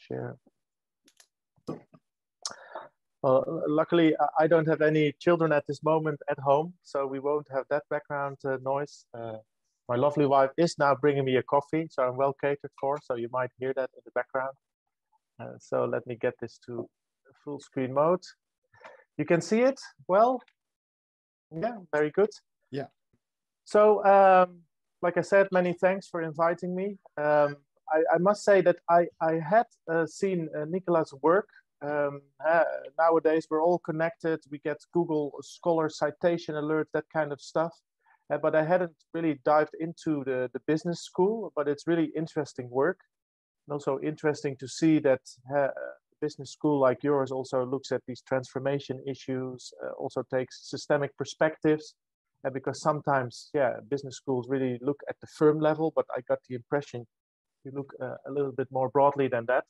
share. Well, luckily, I don't have any children at this moment at home, so we won't have that background noise. My lovely wife is now bringing me a coffee, so I'm well catered for, so you might hear that in the background. So let me get this to full screen mode. You can see it well? Yeah, very good. Yeah. So, like I said, many thanks for inviting me. I must say that I had seen Nicola's work. Nowadays, we're all connected. We get Google Scholar citation alerts, that kind of stuff. But I hadn't really dived into the business school, but it's really interesting work. And also interesting to see that a business school like yours also looks at these transformation issues, also takes systemic perspectives. Because sometimes, yeah, business schools really look at the firm level, but I got the impression you look a little bit more broadly than that.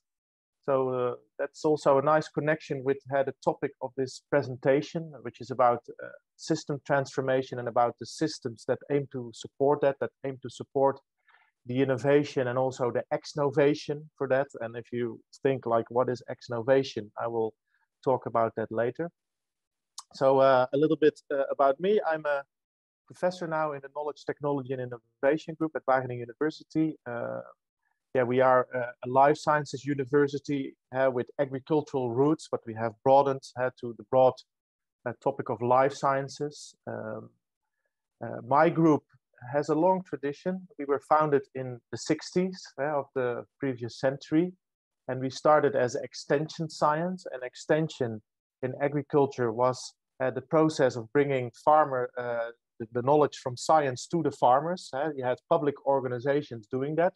So that's also a nice connection with the topic of this presentation, which is about system transformation and about the systems that aim to support that aim to support the innovation and also the exnovation for that. And if you think like, what is exnovation? I will talk about that later. So a little bit about me. I'm a professor now in the Knowledge, Technology and Innovation group at Wageningen University. Yeah, we are a life sciences university with agricultural roots, but we have broadened to the broad topic of life sciences. My group has a long tradition. We were founded in the 60s of the previous century, and we started as extension science. And extension in agriculture was the process of bringing the knowledge from science to the farmers. You had public organizations doing that.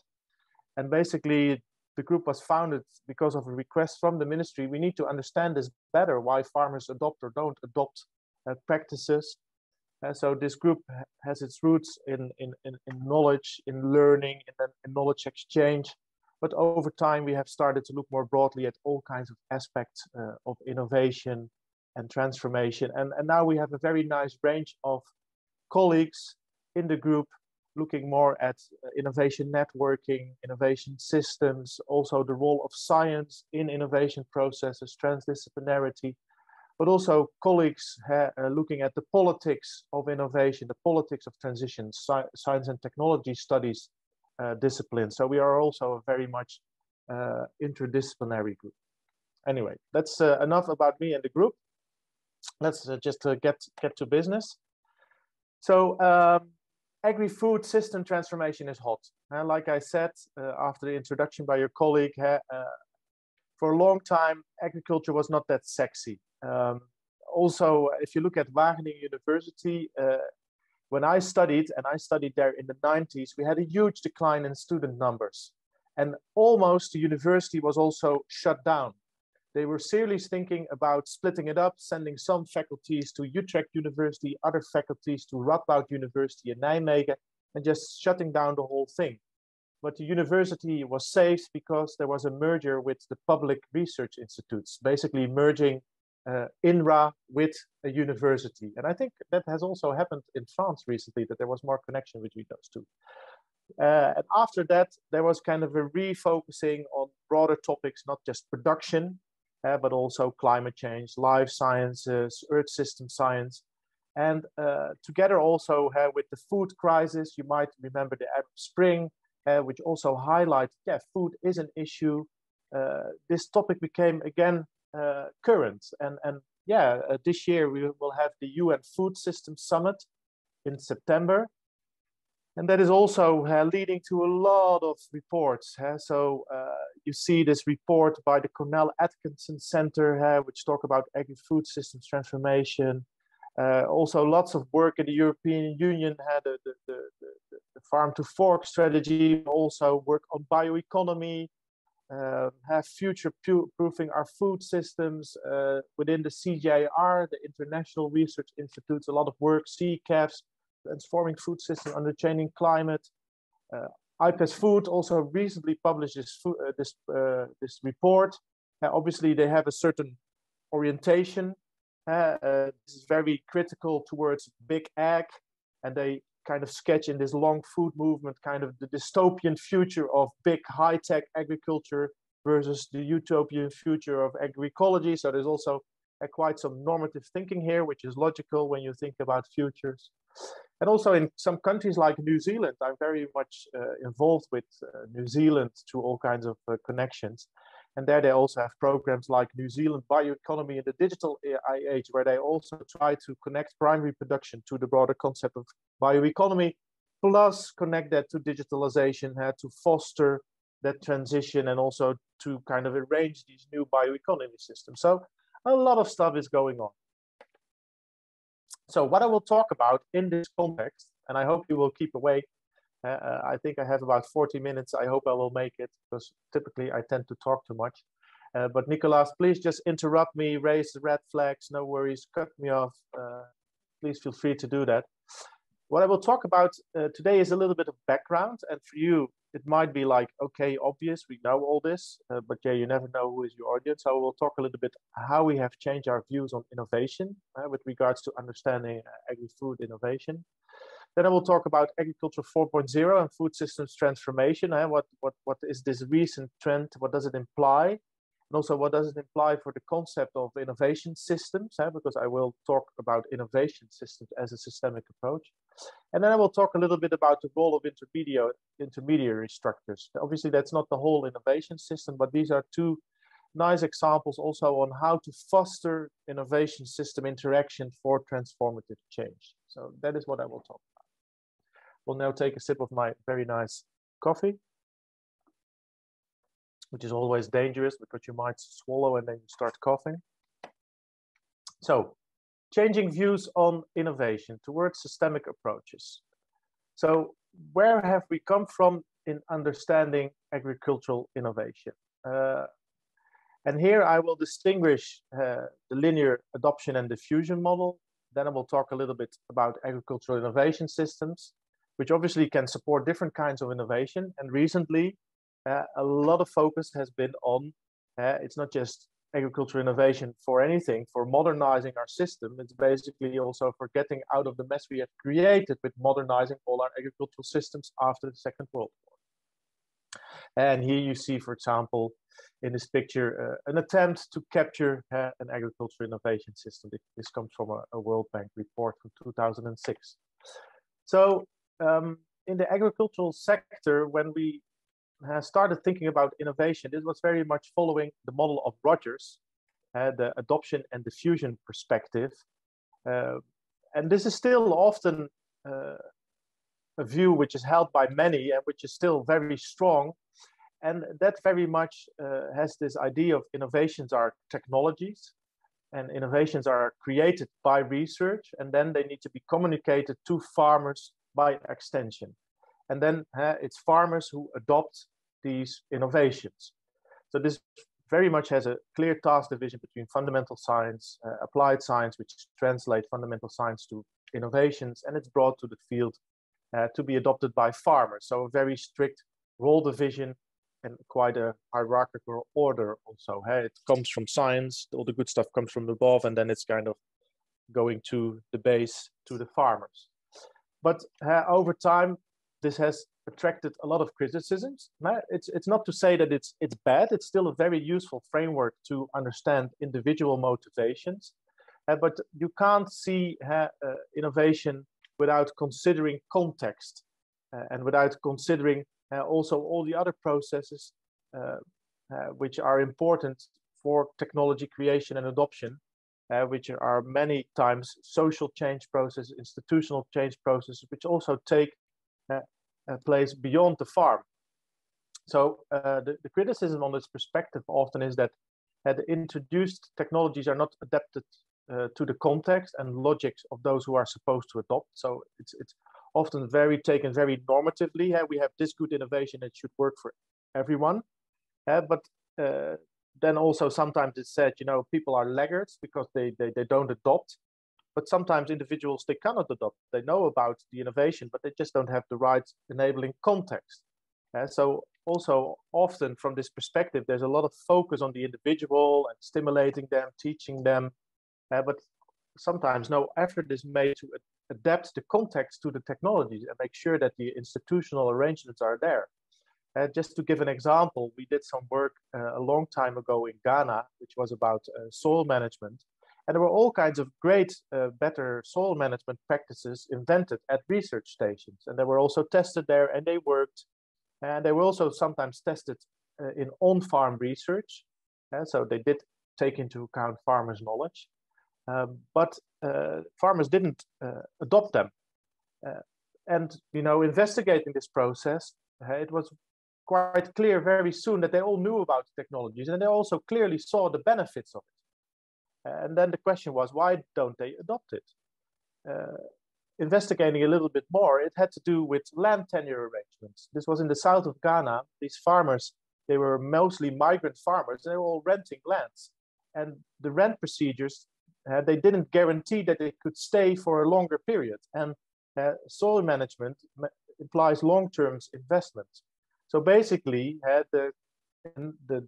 And basically, the group was founded because of a request from the ministry. We need to understand this better, why farmers adopt or don't adopt practices. So this group has its roots in knowledge, in learning, in knowledge exchange. But over time, we have started to look more broadly at all kinds of aspects of innovation and transformation. And now we have a very nice range of colleagues in the group looking more at innovation networking, innovation systems, also the role of science in innovation processes, transdisciplinarity, but also colleagues looking at the politics of innovation, the politics of transition, science and technology studies disciplines. So we are also a very much interdisciplinary group. Anyway, that's enough about me and the group. Let's just get to business. So agri-food system transformation is hot. Like I said, after the introduction by your colleague, for a long time, agriculture was not that sexy. Also, if you look at Wageningen University, when I studied, and I studied there in the 90s, we had a huge decline in student numbers. And almost the university was also shut down. They were seriously thinking about splitting it up, sending some faculties to Utrecht University, other faculties to Radboud University in Nijmegen, and just shutting down the whole thing. But the university was saved because there was a merger with the public research institutes, basically merging INRA with a university. And I think that has also happened in France recently, that there was more connection between those two. And after that, there was kind of a refocusing on broader topics, not just production, but also climate change, life sciences, earth system science. And together also with the food crisis, you might remember the Arab Spring, which also highlighted, yeah, food is an issue. This topic became again current. And this year we will have the UN Food System Summit in September. And that is also leading to a lot of reports. So you see this report by the Cornell Atkinson Center, which talk about agri-food systems transformation. Also lots of work in the European Union, the farm to fork strategy, also work on bioeconomy, have future-proofing our food systems within the CGIAR, the International Research Institutes, a lot of work, CCAFs, transforming food system under changing climate. IPES Food also recently published this report. Obviously, they have a certain orientation. This is very critical towards big ag, and they kind of sketch in this long food movement kind of the dystopian future of big high-tech agriculture versus the utopian future of agroecology. So there's also quite some normative thinking here, which is logical when you think about futures. And also in some countries like New Zealand, I'm very much involved with New Zealand through all kinds of connections. And there they also have programs like New Zealand Bioeconomy in the Digital Age, where they also try to connect primary production to the broader concept of bioeconomy, plus connect that to digitalization, to foster that transition and also to kind of arrange these new bioeconomy systems. So a lot of stuff is going on. So what I will talk about in this context, and I hope you will keep awake. I think I have about 40 minutes. I hope I will make it, because typically I tend to talk too much. But Nicolas, please just interrupt me, raise the red flags, no worries, cut me off. Please feel free to do that. What I will talk about today is a little bit of background. And for you, it might be like, okay, obvious, we know all this, but yeah, you never know who is your audience. So we'll talk a little bit how we have changed our views on innovation with regards to understanding agri-food innovation. Then I will talk about agriculture 4.0 and food systems transformation. What is this recent trend? What does it imply? And also, what does it imply for the concept of innovation systems? Because I will talk about innovation systems as a systemic approach. And then I will talk a little bit about the role of intermediary structures. Obviously, that's not the whole innovation system, but these are two nice examples also on how to foster innovation system interaction for transformative change. So that is what I will talk about. We'll now take a sip of my very nice coffee, which is always dangerous because you might swallow and then you start coughing. So, changing views on innovation towards systemic approaches. So, where have we come from in understanding agricultural innovation? And here I will distinguish the linear adoption and diffusion model. Then I will talk a little bit about agricultural innovation systems, which obviously can support different kinds of innovation. And recently, a lot of focus has been on, it's not just agricultural innovation for anything, for modernizing our system. It's basically also for getting out of the mess we have created with modernizing all our agricultural systems after the Second World War. And here you see, for example, in this picture, an attempt to capture an agricultural innovation system. This comes from a World Bank report from 2006. So in the agricultural sector, when we started thinking about innovation, this was very much following the model of Rogers, the adoption and diffusion perspective. And this is still often a view which is held by many and which is still very strong. And that very much has this idea of innovations are technologies, and innovations are created by research, and then they need to be communicated to farmers by extension. And then it's farmers who adopt these innovations. So this very much has a clear task division between fundamental science, applied science, which translate fundamental science to innovations, and it's brought to the field to be adopted by farmers. So a very strict role division and quite a hierarchical order also. It comes from science, all the good stuff comes from above, and then it's kind of going to the base, to the farmers. But over time, this has attracted a lot of criticisms. It's not to say that it's bad. It's still a very useful framework to understand individual motivations. But you can't see innovation without considering context and without considering also all the other processes which are important for technology creation and adoption, which are many times social change processes, institutional change processes, which also take place beyond the farm. So the criticism on this perspective often is that the introduced technologies are not adapted to the context and logics of those who are supposed to adopt. So it's often taken very normatively. We have this good innovation, it should work for everyone. But then also sometimes it's said, people are laggards because they don't adopt. But sometimes individuals, they cannot adopt. They know about the innovation, but they just don't have the right enabling context. So also often from this perspective, there's a lot of focus on the individual and stimulating them, teaching them. But sometimes no effort is made to adapt the context to the technologies and make sure that the institutional arrangements are there. Just to give an example, we did some work a long time ago in Ghana, which was about soil management. And there were all kinds of great, better soil management practices invented at research stations. And they were also tested there, and they worked. And they were also sometimes tested in on-farm research. So they did take into account farmers' knowledge. But farmers didn't adopt them. And, you know, investigating this process, it was quite clear very soon that they all knew about the technologies, and they also clearly saw the benefits of it. And then the question was, why don't they adopt it? Investigating a little bit more, it had to do with land tenure arrangements. This was in the south of Ghana. These farmers, they were mostly migrant farmers. They were all renting lands. And the rent procedures, they didn't guarantee that they could stay for a longer period. And soil management implies long-term investment. So basically, the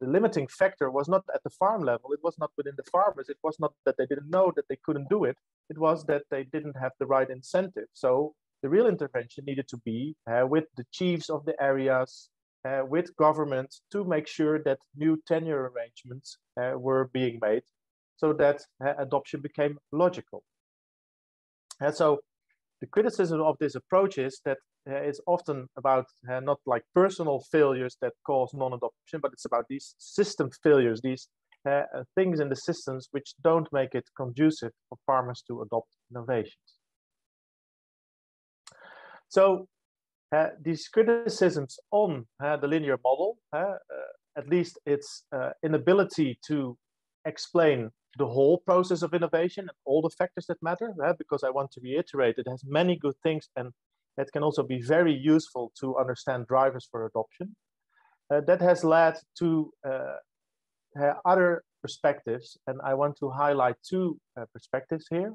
limiting factor was not at the farm level. It was not within the farmers. It was not that they didn't know that they couldn't do it. It was that they didn't have the right incentive. So the real intervention needed to be with the chiefs of the areas, with government, to make sure that new tenure arrangements were being made so that adoption became logical. And so the criticism of this approach is that it's often about not like personal failures that cause non-adoption, but it's about these system failures, these things in the systems which don't make it conducive for farmers to adopt innovations. So these criticisms on the linear model, at least its inability to explain the whole process of innovation and all the factors that matter, because I want to reiterate, it has many good things, and it can also be very useful to understand drivers for adoption. That has led to other perspectives, and I want to highlight two perspectives here.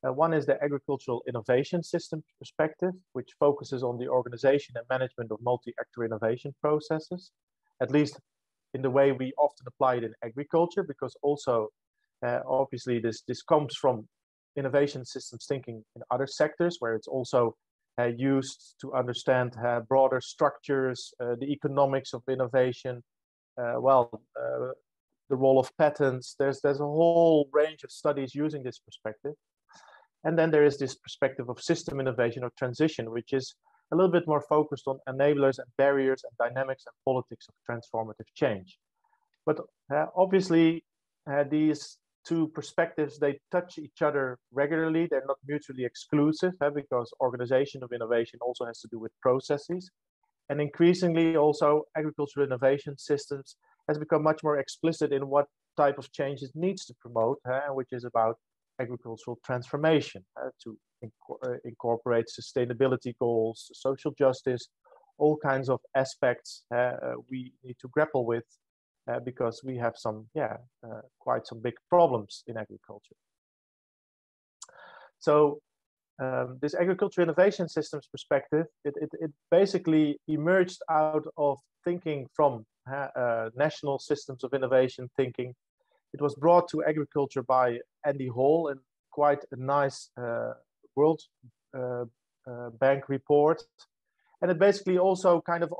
One is the agricultural innovation system perspective, which focuses on the organization and management of multi-actor innovation processes, at least in the way we often apply it in agriculture, because also obviously this comes from innovation systems thinking in other sectors, where it's also used to understand broader structures, the economics of innovation, the role of patents. There's a whole range of studies using this perspective. And then there is this perspective of system innovation or transition, which is a little bit more focused on enablers and barriers and dynamics and politics of transformative change. But obviously, these two perspectives, they touch each other regularly. They're not mutually exclusive, because organization of innovation also has to do with processes. And increasingly also agricultural innovation systems has become much more explicit in what type of change it needs to promote, which is about agricultural transformation to incorporate sustainability goals, social justice, all kinds of aspects we need to grapple with because we have some, quite some big problems in agriculture. So this agriculture innovation systems perspective, it basically emerged out of thinking from national systems of innovation thinking. It was brought to agriculture by Andy Hall in quite a nice World Bank report. And it basically also kind of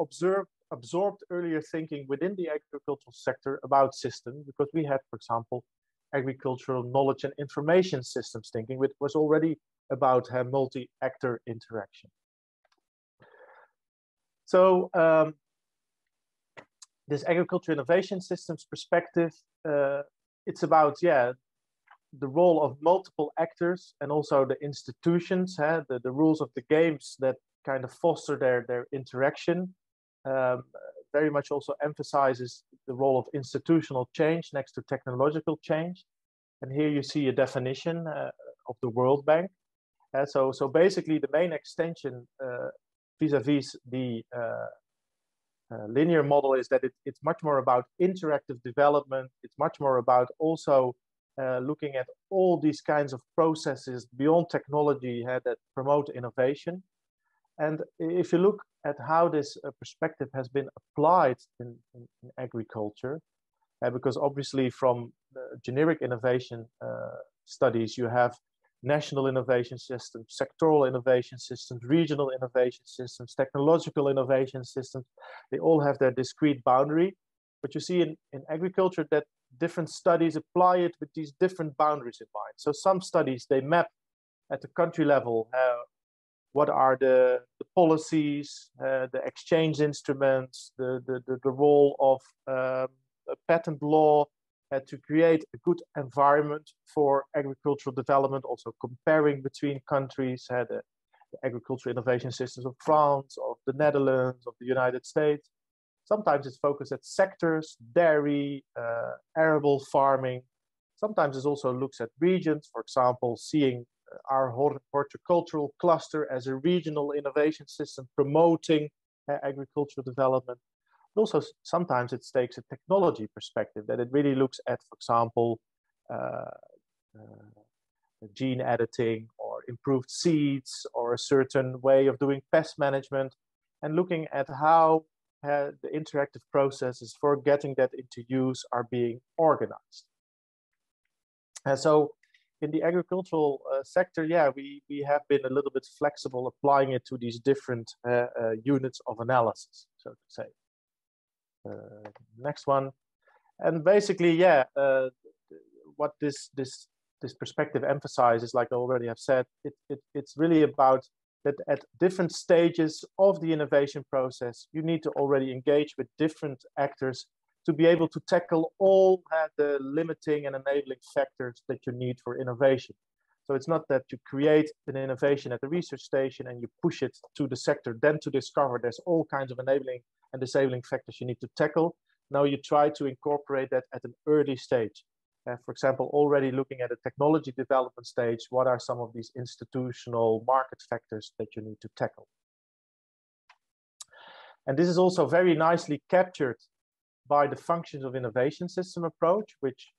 absorbed earlier thinking within the agricultural sector about systems, because we had, for example, agricultural knowledge and information systems thinking, which was already about multi-actor interaction. So this agriculture innovation systems perspective, it's about, the role of multiple actors and also the institutions, the rules of the games that kind of foster their interaction. Very much also emphasizes the role of institutional change next to technological change. And here you see a definition of the World Bank. So basically the main extension vis-a-vis the linear model is that it's much more about interactive development. It's much more about also looking at all these kinds of processes beyond technology that promote innovation. And if you look at how this perspective has been applied in agriculture, because obviously from generic innovation studies, you have national innovation systems, sectoral innovation systems, regional innovation systems, technological innovation systems. They all have their discrete boundary. But you see in agriculture that different studies apply it with these different boundaries in mind. So some studies, they map at the country level, what are the policies, the exchange instruments, the role of patent law, to create a good environment for agricultural development, also comparing between countries, the agricultural innovation systems of France, of the Netherlands, of the United States. Sometimes it's focused at sectors, dairy, arable farming. Sometimes it also looks at regions, for example, seeing our horticultural cluster as a regional innovation system promoting agricultural development. But also sometimes it takes a technology perspective, that it really looks at, for example, gene editing or improved seeds or a certain way of doing pest management, and looking at how the interactive processes for getting that into use are being organized. And so in the agricultural sector, yeah, we have been a little bit flexible applying it to these different units of analysis, so to say. Next one. And basically, yeah, what this perspective emphasizes, like I already have said, it's really about that at different stages of the innovation process, you need to already engage with different actors to be able to tackle all the limiting and enabling factors that you need for innovation. So it's not that you create an innovation at the research station and you push it to the sector, then to discover there's all kinds of enabling and disabling factors you need to tackle. Now you try to incorporate that at an early stage. For example, already looking at a technology development stage, what are some of these institutional market factors that you need to tackle? And this is also very nicely captured by the functions of innovation system approach, which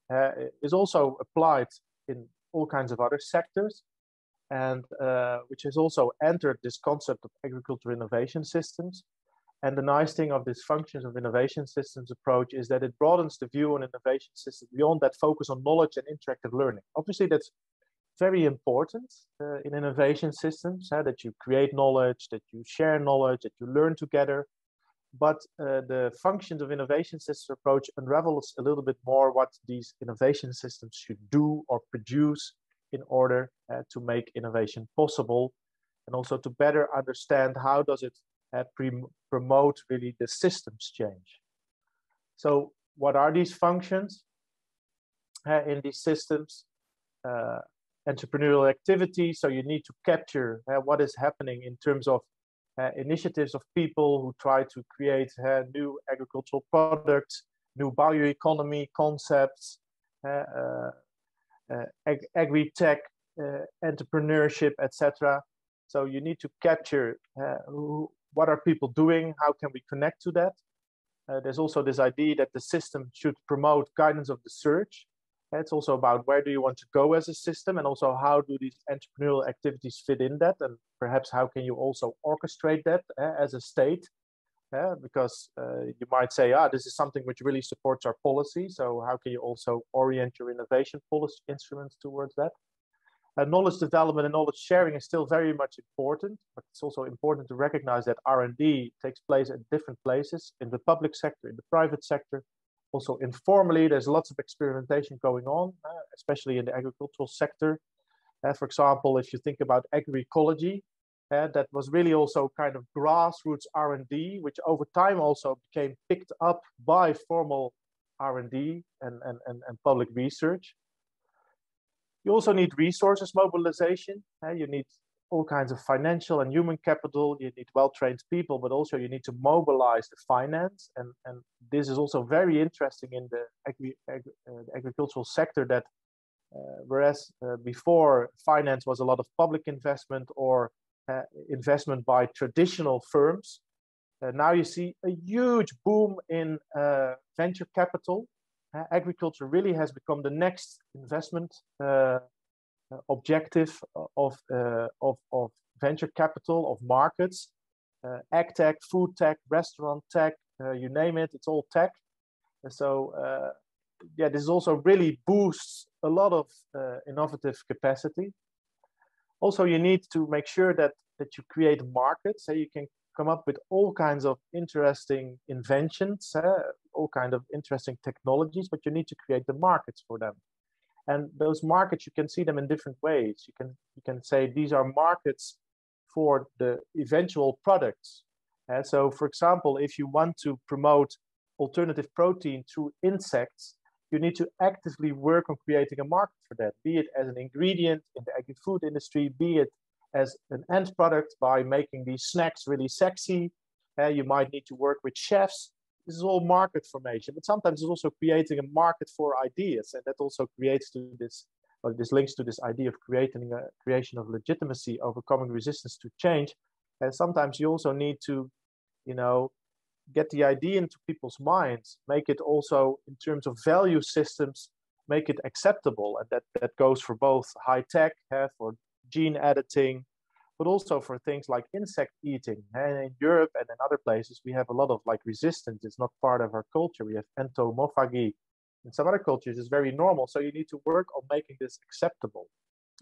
is also applied in all kinds of other sectors, and which has also entered this concept of agricultural innovation systems. And the nice thing of this functions of innovation systems approach is that it broadens the view on innovation systems beyond that focus on knowledge and interactive learning. Obviously, that's very important in innovation systems, that you create knowledge, that you share knowledge, that you learn together. But the functions of innovation system approach unravels a little bit more what these innovation systems should do or produce in order to make innovation possible, and also to better understand how does it promote really the systems change. So what are these functions in these systems? Entrepreneurial activity, so you need to capture what is happening in terms of initiatives of people who try to create new agricultural products, new bioeconomy concepts, agri-tech, entrepreneurship, etc. So you need to capture what are people doing, how can we connect to that? There's also this idea that the system should promote guidance of the search. It's also about where do you want to go as a system, and also how do these entrepreneurial activities fit in that, and perhaps how can you also orchestrate that as a state, because you might say, this is something which really supports our policy, so how can you also orient your innovation policy instruments towards that? Knowledge development and knowledge sharing is still very much important, but it's also important to recognize that R&D takes place at different places, in the public sector, in the private sector. Also informally, there's lots of experimentation going on, especially in the agricultural sector. For example, if you think about agroecology, that was really also kind of grassroots R&D, which over time also became picked up by formal R&D and public research. You also need resources mobilization. You need all kinds of financial and human capital. You need well-trained people, but also you need to mobilize the finance. And this is also very interesting in the agricultural sector, that whereas before finance was a lot of public investment or investment by traditional firms, now you see a huge boom in venture capital. Agriculture really has become the next investment objective of venture capital, of markets. Ag tech, food tech, restaurant tech, you name it, it's all tech. And so yeah, this also really boosts a lot of innovative capacity. Also, you need to make sure that you create markets, so you can come up with all kinds of interesting inventions, all kinds of interesting technologies, but you need to create the markets for them. And those markets, you can see them in different ways. You can say these are markets for the eventual products. And so, for example, if you want to promote alternative protein through insects, you need to actively work on creating a market for that, be it as an ingredient in the agri-food industry, be it as an end product by making these snacks really sexy. You might need to work with chefs. This is all market formation, but sometimes it's also creating a market for ideas, and that also creates to this, or this links to this idea of creating a creation of legitimacy, overcoming resistance to change. And sometimes you also need to, you know, get the idea into people's minds, make it also in terms of value systems, make it acceptable. And that goes for both high tech, for gene editing, but also for things like insect eating. And in Europe and in other places, we have a lot of like resistance. It's not part of our culture. We have entomophagy. In some other cultures, it's very normal. So you need to work on making this acceptable.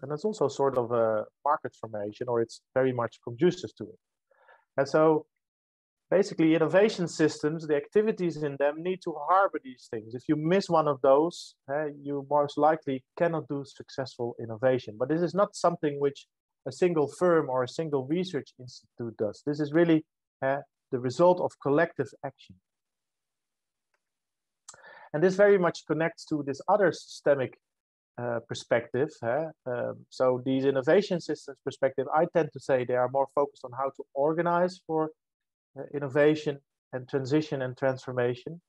And that's also sort of a market formation, or it's very much conducive to it. And so basically, innovation systems, the activities in them need to harbor these things. If you miss one of those, you most likely cannot do successful innovation. But this is not something which a single firm or a single research institute does. This is really the result of collective action. And this very much connects to this other systemic perspective. So these innovation systems perspective, I tend to say they are more focused on how to organize for innovation and transition and transformation.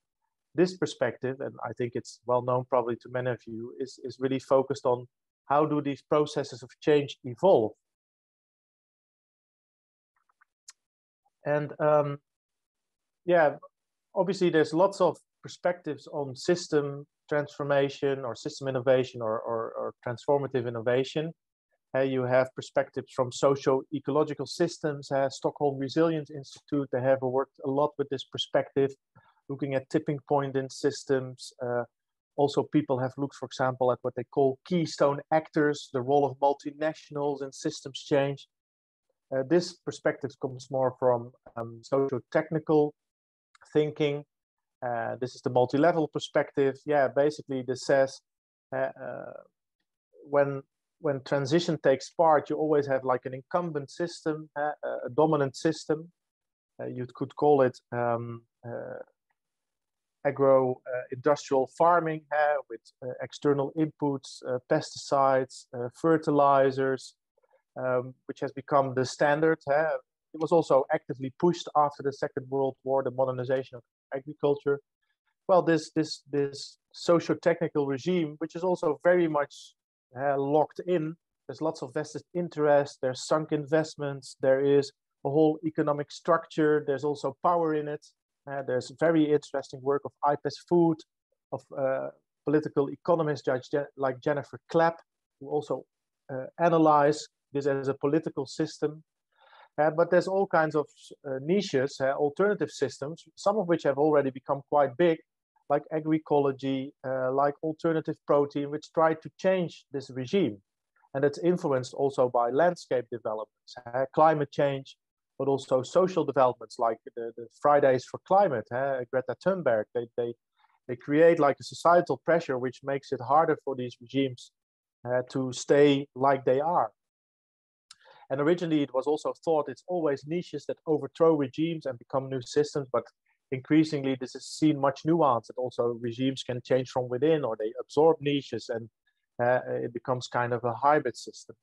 This perspective, and I think it's well known probably to many of you, is really focused on how do these processes of change evolve. And yeah, obviously there's lots of perspectives on system transformation or system innovation or transformative innovation. You have perspectives from socio-ecological systems. Stockholm Resilience Institute, they have worked a lot with this perspective, looking at tipping point in systems. Also, people have looked, for example, at what they call keystone actors, the role of multinationals in systems change. This perspective comes more from socio-technical thinking. This is the multi-level perspective. Yeah, basically this says when transition takes part, you always have like an incumbent system, a dominant system. You could call it agro-industrial farming with external inputs, pesticides, fertilizers, which has become the standard. It was also actively pushed after the Second World War, the modernization of agriculture. Well, this socio-technical regime, which is also very much locked in. There's lots of vested interest, there's sunk investments, there is a whole economic structure, there's also power in it. There's very interesting work of IPES Food, of political economists like Jennifer Clapp, who also analyze this as a political system. But there's all kinds of niches, alternative systems, some of which have already become quite big, like agroecology, like alternative protein, which try to change this regime. And it's influenced also by landscape developments, climate change, but also social developments like the Fridays for Climate, Greta Thunberg. They create like a societal pressure which makes it harder for these regimes to stay like they are. And originally it was also thought it's always niches that overthrow regimes and become new systems, but increasingly this is seen much nuanced, that also regimes can change from within, or they absorb niches, and it becomes kind of a hybrid system.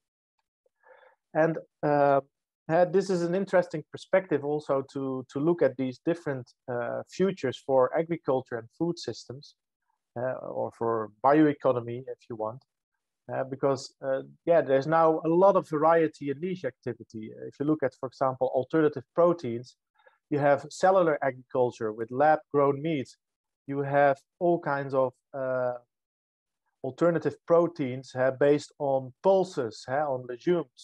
And this is an interesting perspective also to look at these different futures for agriculture and food systems, or for bioeconomy, if you want. Because yeah, there's now a lot of variety in niche activity. If you look at, for example, alternative proteins, you have cellular agriculture with lab-grown meat. You have all kinds of alternative proteins based on pulses, on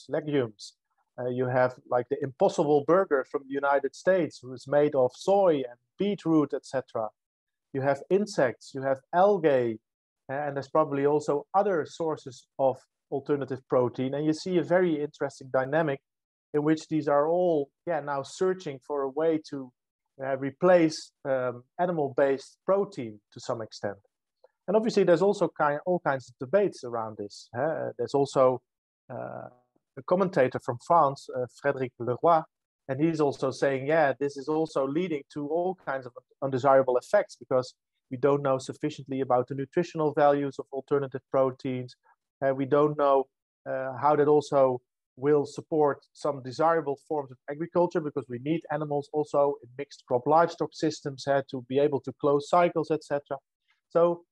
legumes. You have like the Impossible Burger from the United States, who is made of soy and beetroot, etc. You have insects, you have algae, and there's probably also other sources of alternative protein, and you see a very interesting dynamic in which these are all now searching for a way to replace animal-based protein to some extent. And obviously there's also all kinds of debates around this. There's also a commentator from France, Frédéric Leroy, and he's also saying, this is also leading to all kinds of undesirable effects because we don't know sufficiently about the nutritional values of alternative proteins. We don't know how that also will support some desirable forms of agriculture because we need animals also in mixed crop livestock systems to be able to close cycles, etc. So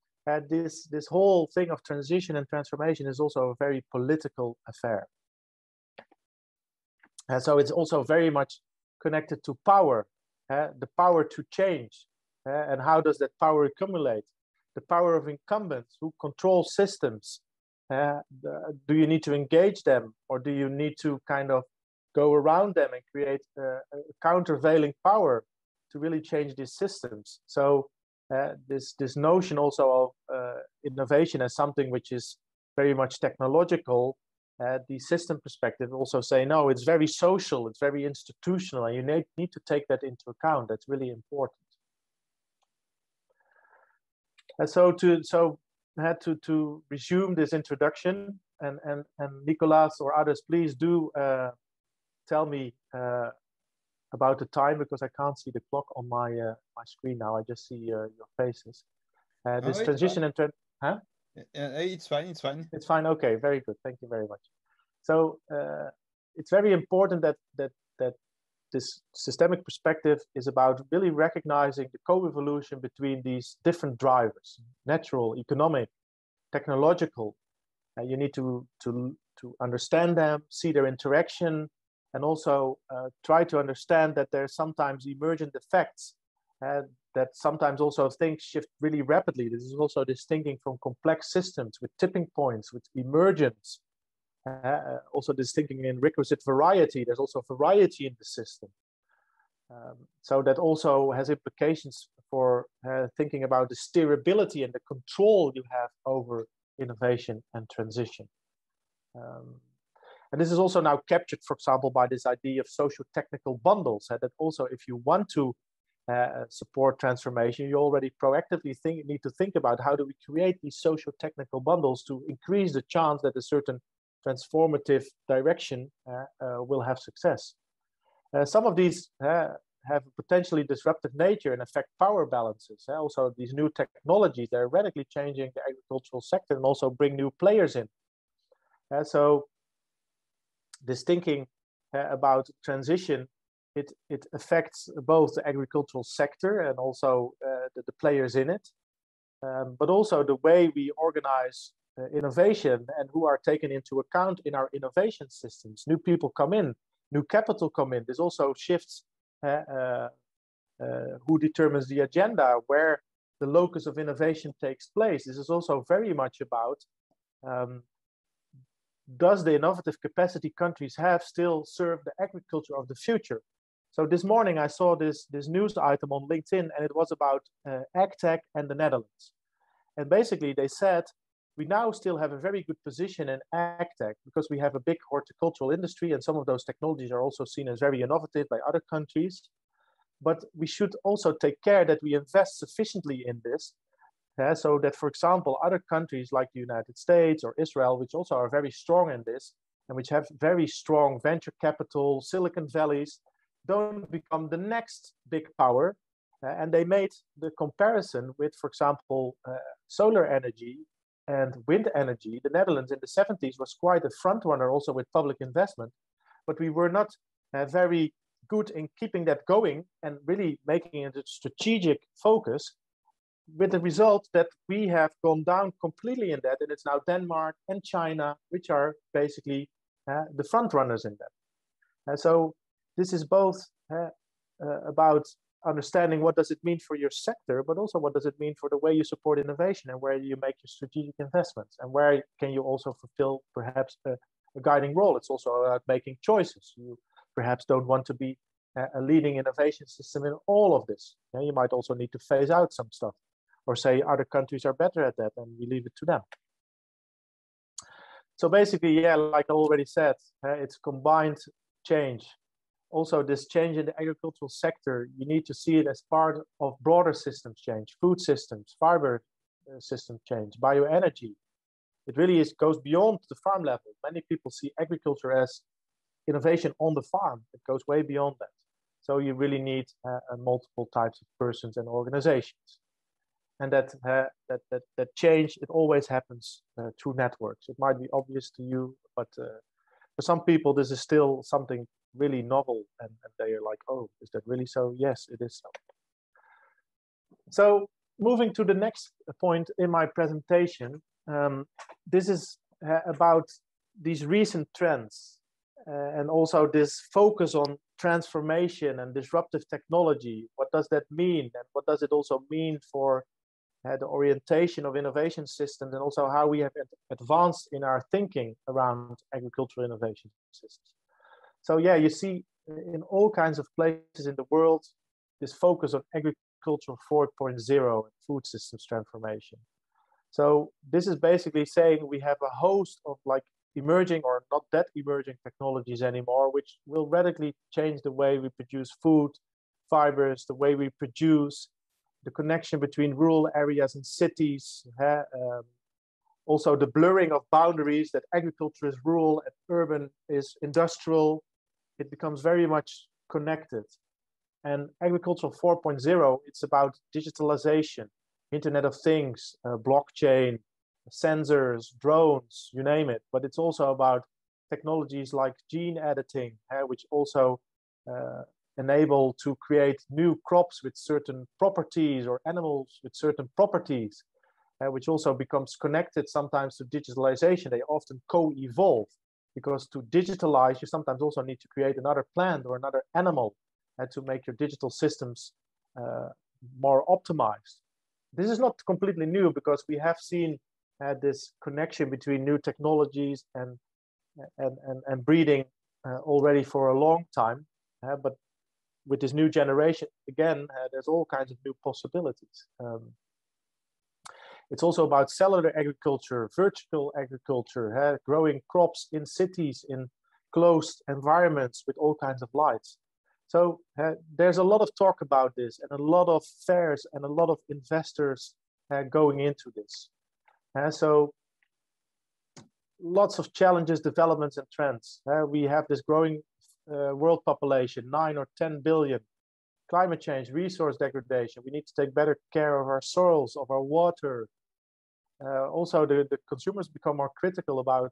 this whole thing of transition and transformation is also a very political affair. And so it's also very much connected to power, the power to change. And how does that power accumulate? The power of incumbents who control systems. Do you need to engage them, or do you need to kind of go around them and create a countervailing power to really change these systems? So this notion also of innovation as something which is very much technological, the system perspective also say, no, it's very social, it's very institutional, and you need to take that into account. That's really important. And so to resume this introduction, and Nicolas or others, please do tell me about the time, because I can't see the clock on my my screen now. I just see your faces. This transition and it's fine. It's fine. It's fine. Okay, very good. Thank you very much. So it's very important that this systemic perspective is about really recognizing the co-evolution between these different drivers: natural, economic, technological. You need to understand them, see their interaction, and also try to understand that there's sometimes emergent effects, that sometimes also things shift really rapidly. This is also this thinking from complex systems with tipping points, with emergence. Also this thinking in requisite variety. There's also variety in the system. So that also has implications for thinking about the steerability and the control you have over innovation and transition. And this is also now captured, for example, by this idea of socio-technical bundles. That also, if you want to support transformation, you already proactively need to think about how do we create these socio-technical bundles to increase the chance that a certain transformative direction will have success. Some of these have a potentially disruptive nature and affect power balances. Also, these new technologies, they're radically changing the agricultural sector and also bring new players in. So this thinking about transition, it affects both the agricultural sector and also the players in it, but also the way we organize innovation and who are taken into account in our innovation systems. New people come in, new capital come in. This also shifts who determines the agenda, where the locus of innovation takes place. This is also very much about does the innovative capacity countries have still serve the agriculture of the future? So this morning I saw this news item on LinkedIn, and it was about AgTech and the Netherlands. And basically they said, we now still have a very good position in AgTech because we have a big horticultural industry, and some of those technologies are also seen as very innovative by other countries. But we should also take care that we invest sufficiently in this, so that, for example, other countries like the United States or Israel, which also are very strong in this, and which have very strong venture capital, Silicon Valleys, don't become the next big power. And they made the comparison with, for example, solar energy and wind energy. The Netherlands in the 70s was quite a front runner also with public investment, but we were not very good in keeping that going and really making it a strategic focus, with the result that we have gone down completely in that, and it's now Denmark and China which are basically the front runners in that. So this is both about understanding what does it mean for your sector, but also what does it mean for the way you support innovation and where you make your strategic investments, and where can you also fulfill perhaps a guiding role. It's also about making choices. You perhaps don't want to be a leading innovation system in all of this. You might also need to phase out some stuff, or say other countries are better at that and we leave it to them. So basically, yeah, like I already said, it's combined change. Also, this change in the agricultural sector, you need to see it as part of broader systems change, food systems, fiber system change, bioenergy. It really goes beyond the farm level. Many people see agriculture as innovation on the farm. It goes way beyond that. So you really need multiple types of persons and organizations. And that change, it always happens through networks. It might be obvious to you, but for some people, this is still something really novel, and they are like, oh, is that really so? Yes, it is so. So moving to the next point in my presentation, this is about these recent trends and also this focus on transformation and disruptive technology. What does that mean? And what does it also mean for the orientation of innovation systems, and also how we have advanced in our thinking around agricultural innovation systems? So yeah, you see in all kinds of places in the world, this focus on agriculture 4.0 and food systems transformation. So this is basically saying we have a host of like emerging or not that emerging technologies anymore, which will radically change the way we produce food, fibers, the way we produce, the connection between rural areas and cities, also the blurring of boundaries, that agriculture is rural and urban is industrial. It becomes very much connected. And agriculture 4.0, it's about digitalization, Internet of Things, blockchain, sensors, drones, you name it. But it's also about technologies like gene editing, which also enable to create new crops with certain properties or animals with certain properties, which also becomes connected sometimes to digitalization. They often co-evolve, because to digitalize, you sometimes also need to create another plant or another animal to make your digital systems more optimized. This is not completely new, because we have seen this connection between new technologies and breeding already for a long time. But with this new generation, again, there's all kinds of new possibilities. It's also about cellular agriculture, vertical agriculture, growing crops in cities, in closed environments with all kinds of lights. So there's a lot of talk about this, and a lot of fairs and a lot of investors going into this. So lots of challenges, developments, and trends. We have this growing world population, 9 or 10 billion. Climate change, resource degradation. We need to take better care of our soils, of our water. Also, the consumers become more critical about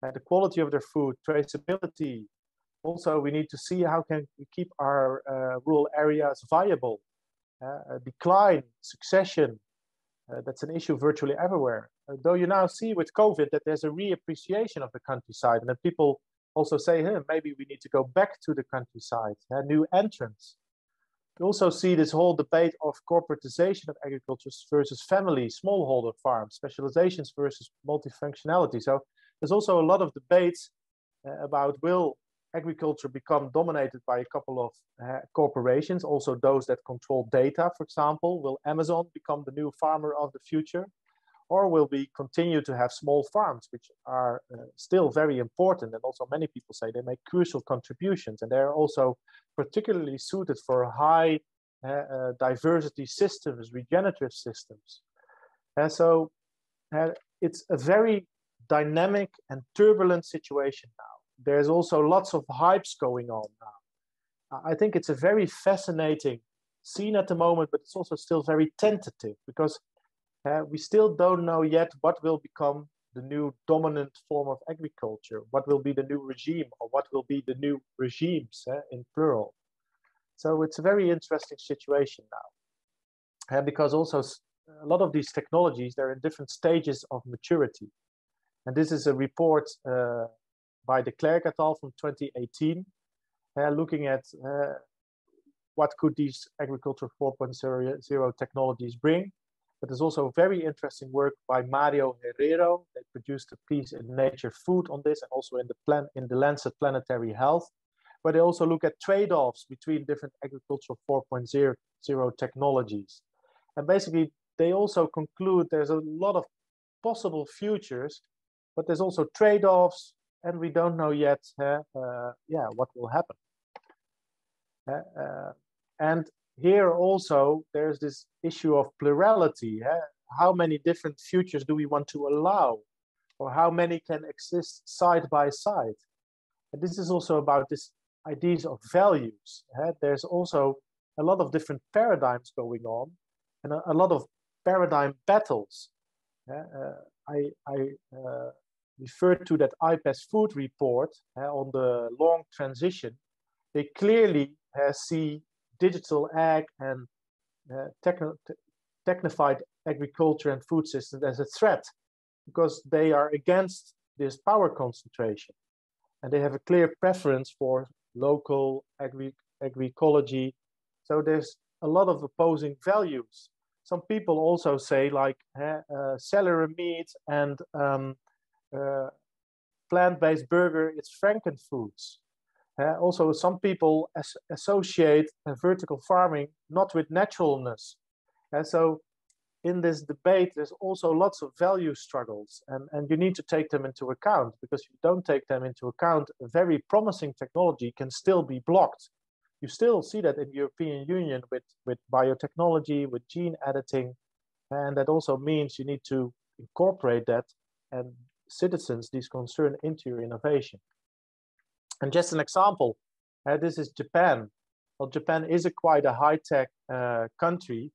the quality of their food, traceability. Also, we need to see how can we keep our rural areas viable. Decline, succession, that's an issue virtually everywhere. Though you now see with COVID that there's a reappreciation of the countryside, and that people also say, hey, maybe we need to go back to the countryside, new entrants. You also see this whole debate of corporatization of agriculture versus family, smallholder farms, specializations versus multifunctionality. So there's also a lot of debates about, will agriculture become dominated by a couple of corporations, also those that control data, for example? Will Amazon become the new farmer of the future? Or will we continue to have small farms, which are still very important, and also many people say they make crucial contributions, and they're also particularly suited for high diversity systems, regenerative systems. So it's a very dynamic and turbulent situation now. There's also lots of hypes going on now. I think it's a very fascinating scene at the moment, but it's also still very tentative, because we still don't know yet what will become the new dominant form of agriculture, what will be the new regime, or what will be the new regimes in plural. So it's a very interesting situation now, because also a lot of these technologies, they're in different stages of maturity. And this is a report by the Klerkx et al. From 2018, looking at what could these agriculture 4.0 technologies bring. But there's also very interesting work by Mario Herrero. They produced a piece in Nature Food on this, and also in the Lancet Planetary Health, where they also look at trade-offs between different agricultural 4.0 technologies. And basically, they also conclude there's a lot of possible futures but there's also trade-offs, and we don't know yet what will happen. And here also there's this issue of plurality. How many different futures do we want to allow, or how many can exist side by side? And this is also about this ideas of values. There's also a lot of different paradigms going on, and a lot of paradigm battles. I referred to that Agri-food report on the long transition. They clearly see digital ag and technified agriculture and food systems as a threat, because they are against this power concentration, and they have a clear preference for local agroecology. So there's a lot of opposing values. Some people also say, like, celery meat and plant-based burger, it's frankenfoods. Also, some people associate vertical farming not with naturalness. So in this debate, there's also lots of value struggles, and you need to take them into account, because if you don't take them into account, a very promising technology can still be blocked. You still see that in the European Union with biotechnology, with gene editing, and that also means you need to incorporate that and citizens these concerns into your innovation. And just an example, this is Japan. Well, Japan is quite a high-tech country,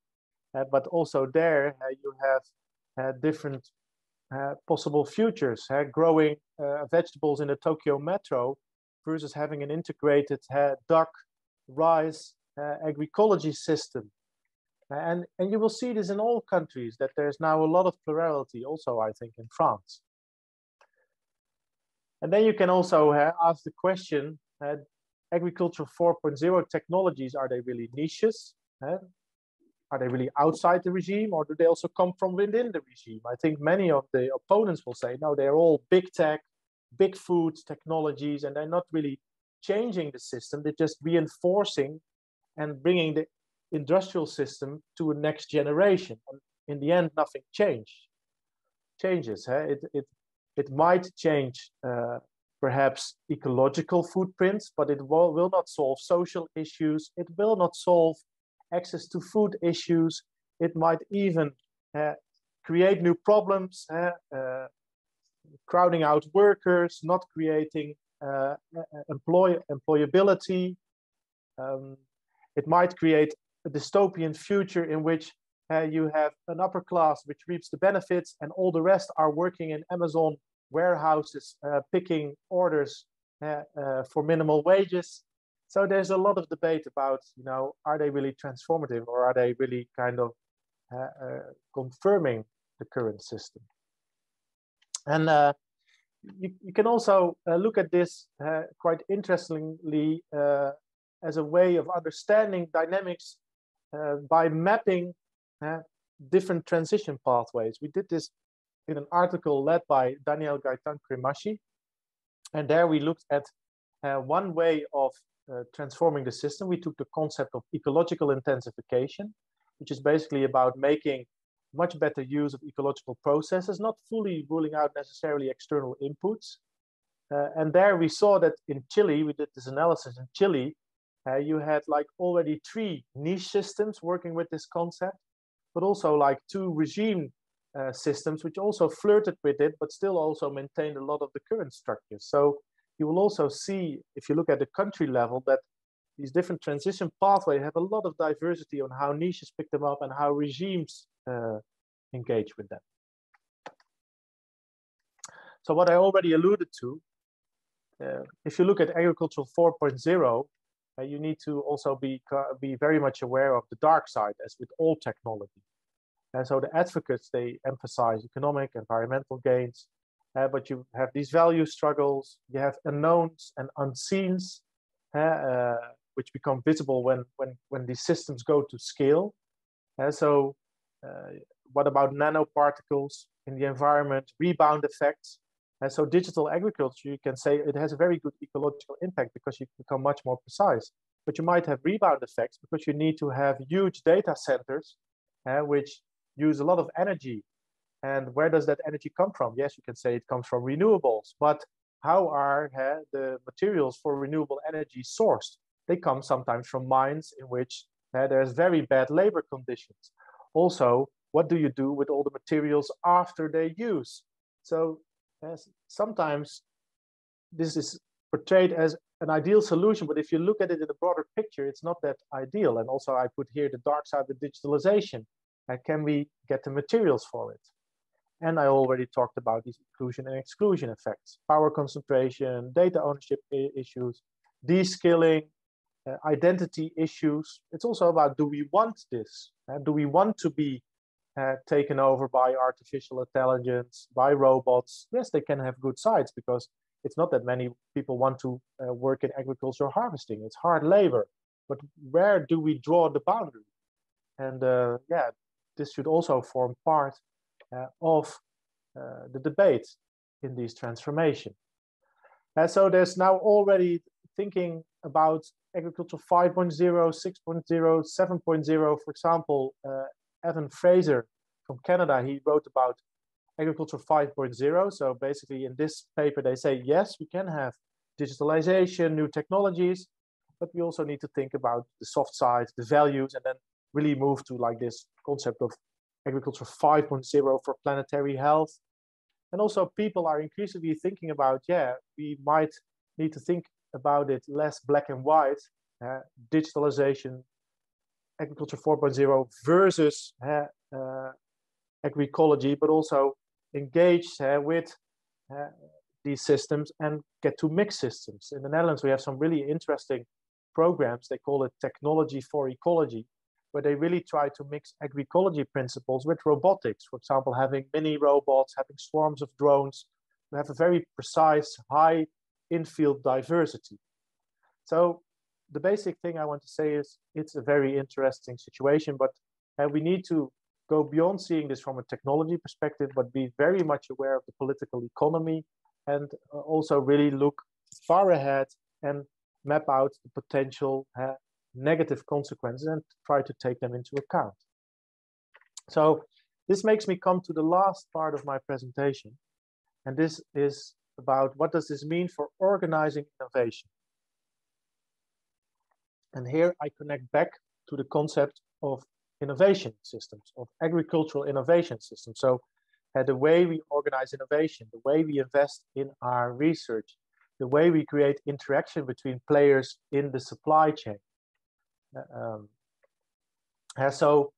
but also there you have different possible futures. Growing vegetables in the Tokyo metro versus having an integrated duck, rice, agroecology system. And you will see this in all countries, that there's now a lot of plurality, also I think in France. And then you can also ask the question, agriculture 4.0 technologies, are they really niches? Are they really outside the regime, or do they also come from within the regime? I think many of the opponents will say, no, they're all big tech, big food technologies, and they're not really changing the system. They're just reinforcing and bringing the industrial system to a next generation. And in the end, nothing changes. It might change perhaps ecological footprints, but it will not solve social issues. It will not solve access to food issues. It might even create new problems, crowding out workers, not creating employability. It might create a dystopian future in which you have an upper class which reaps the benefits, and all the rest are working in Amazon warehouses, picking orders for minimal wages. So there's a lot of debate about, are they really transformative, or are they really kind of confirming the current system? And you can also look at this quite interestingly as a way of understanding dynamics by mapping different transition pathways. We did this in an article led by Daniel Gaetan-Cremachi, and there we looked at one way of transforming the system. We took the concept of ecological intensification, which is basically about making much better use of ecological processes, not fully ruling out necessarily external inputs. And there we saw that in Chile, we did this analysis in Chile, you had like already 3 niche systems working with this concept, but also like 2 regime systems, which also flirted with it, but still also maintained a lot of the current structures. So you will also see, if you look at the country level, that these different transition pathways have a lot of diversity on how niches pick them up and how regimes engage with them. So what I already alluded to, if you look at agriculture 4.0, you need to also be very much aware of the dark side, as with all technology. And so the advocates, they emphasize economic, environmental gains, but you have these value struggles, you have unknowns and unseens, which become visible when these systems go to scale. So what about nanoparticles in the environment, rebound effects? And so digital agriculture, you can say it has a very good ecological impact because you become much more precise. But you might have rebound effects because you need to have huge data centers, which use a lot of energy And where does that energy come from? Yes, you can say it comes from renewables, but how are the materials for renewable energy sourced? They come sometimes from mines in which there's very bad labor conditions. Also, what do you do with all the materials after they use? So sometimes this is portrayed as an ideal solution, but if you look at it in a broader picture, it's not that ideal. And also I put here the dark side of digitalization. Can we get the materials for it? And I already talked about these inclusion and exclusion effects, power concentration, data ownership issues, de-skilling, identity issues. It's also about, do we want this? Do we want to be taken over by artificial intelligence, by robots? Yes, they can have good sides, because it's not that many people want to work in agriculture or harvesting. It's hard labor. But where do we draw the boundary? And yeah, this should also form part of the debate in these transformations. So there's now already thinking about agriculture 5.0, 6.0, 7.0. For example, Evan Fraser from Canada, he wrote about agriculture 5.0. So basically in this paper, they say, yes, we can have digitalization, new technologies, but we also need to think about the soft side, the values, and then really move to like this concept of agriculture 5.0 for planetary health. And also people are increasingly thinking about, yeah, we might need to think about it less black and white, digitalization, agriculture 4.0 versus agroecology, but also engage with these systems and get to mixed systems. In the Netherlands, we have some really interesting programs. They call it technology for ecology, where they really try to mix agroecology principles with robotics. For example, having mini robots, having swarms of drones, to have a very precise, high in-field diversity. So the basic thing I want to say is it's a very interesting situation, but we need to go beyond seeing this from a technology perspective, but be very much aware of the political economy, and also really look far ahead and map out the potential negative consequences and try to take them into account. So this makes me come to the last part of my presentation. And this is about, what does this mean for organizing innovation? And here I connect back to the concept of innovation systems, of agricultural innovation systems. So the way we organize innovation, the way we invest in our research, the way we create interaction between players in the supply chain. So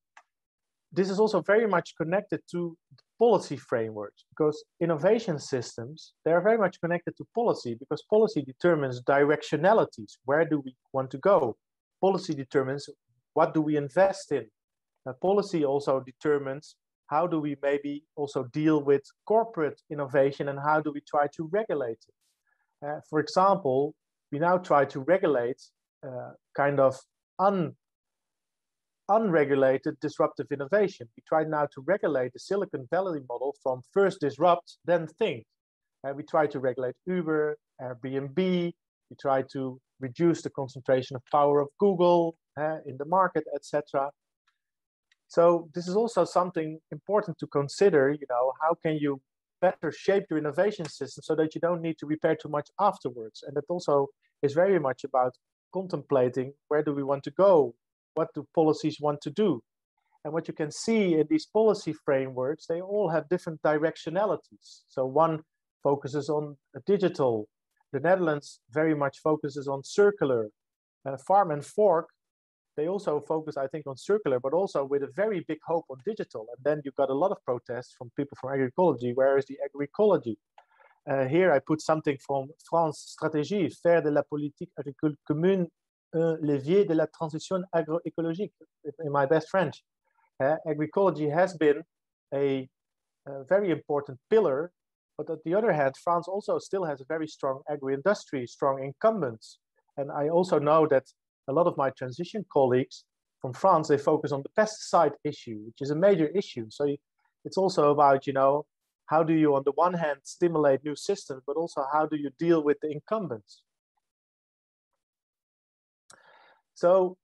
this is also very much connected to policy frameworks, because innovation systems, they're very much connected to policy, because policy determines directionalities. Where do we want to go? Policy determines what do we invest in. Policy also determines how do we maybe also deal with corporate innovation, and how do we try to regulate it. For example, we now try to regulate kind of unregulated disruptive innovation. We try now to regulate the Silicon Valley model from first disrupt, then think. We try to regulate Uber, Airbnb. We try to reduce the concentration of power of Google in the market, etc. So this is also something important to consider. You know, how can you better shape your innovation system so that you don't need to repair too much afterwards? And that also is very much about contemplating, where do we want to go? What do policies want to do? And what you can see in these policy frameworks, they all have different directionalities. So one focuses on digital. The Netherlands very much focuses on circular. Farm and Fork, they also focus, I think, on circular, but also with a very big hope on digital. And then you've got a lot of protests from people from agroecology. Where is the agroecology? Here I put something from France Stratégie, faire de la politique agricole commune un levier de la transition agroécologique, in my best French. Agroecology has been a very important pillar, but on the other hand, France also still has a very strong agro-industry, strong incumbents. And I also know that a lot of my transition colleagues from France, they focus on the pesticide issue, which is a major issue. So it's also about, you know, how do you on the one hand stimulate new systems, but also how do you deal with the incumbents? So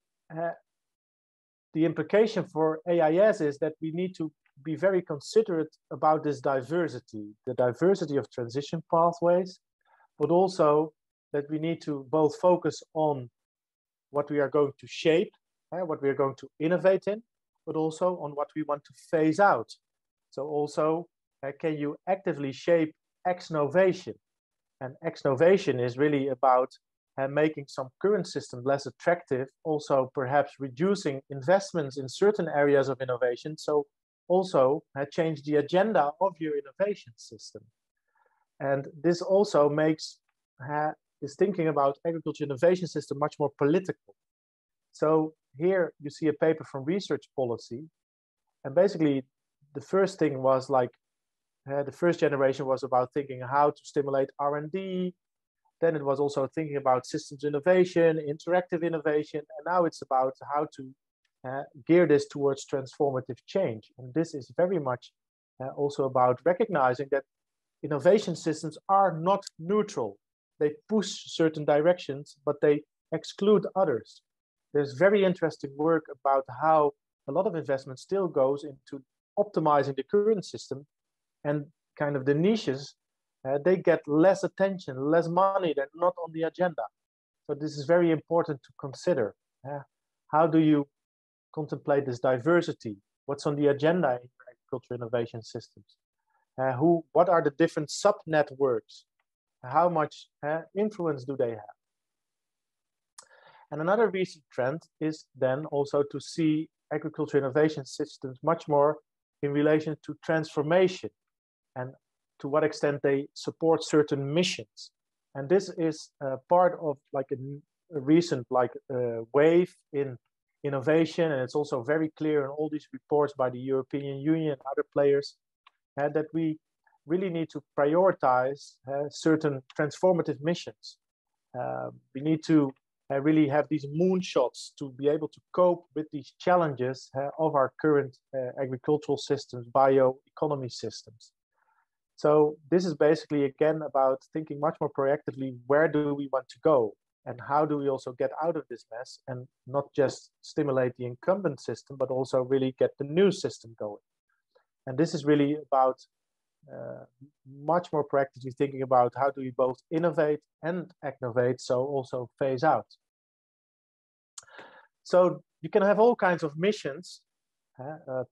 the implication for AIS is that we need to be very considerate about this diversity, the diversity of transition pathways, but also that we need to both focus on what we are going to shape, what we are going to innovate in, but also on what we want to phase out. So also, can you actively shape ex-novation? And ex-novation is really about making some current system less attractive, also perhaps reducing investments in certain areas of innovation, so also change the agenda of your innovation system. And this also makes is thinking about agriculture innovation system much more political. So here you see a paper from Research Policy, and basically the first thing was like, the first generation was about thinking how to stimulate R&D. Then it was also thinking about systems innovation, interactive innovation, and now it's about how to gear this towards transformative change. And this is very much also about recognizing that innovation systems are not neutral. They push certain directions, but they exclude others. There's very interesting work about how a lot of investment still goes into optimizing the current system, and kind of the niches, they get less attention, less money, they're not on the agenda. So this is very important to consider. How do you contemplate this diversity? What's on the agenda in agriculture innovation systems? What are the different sub-networks? How much influence do they have? And another recent trend is then also to see agriculture innovation systems much more in relation to transformation and to what extent they support certain missions. And this is part of like a recent wave in innovation, and it's also very clear in all these reports by the European Union and other players that we really need to prioritize certain transformative missions. We need to really have these moonshots to be able to cope with these challenges of our current agricultural systems, bioeconomy systems. So this is basically, again, about thinking much more proactively, where do we want to go? And how do we also get out of this mess and not just stimulate the incumbent system, but also really get the new system going? And this is really about much more proactively thinking about how do we both innovate and activate, so also phase out. So you can have all kinds of missions,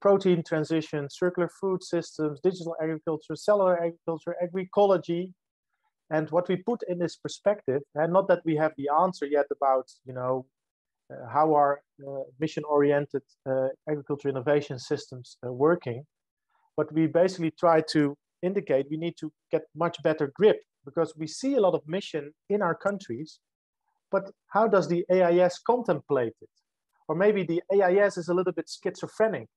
protein transition, circular food systems, digital agriculture, cellular agriculture, agroecology. And what we put in this perspective, and not that we have the answer yet about, how our mission-oriented agriculture innovation systems are working, but we basically try to indicate we need to get much better grip, because we see a lot of mission in our countries, but how does the AIS contemplate it? Or maybe the AIS is a little bit schizophrenic.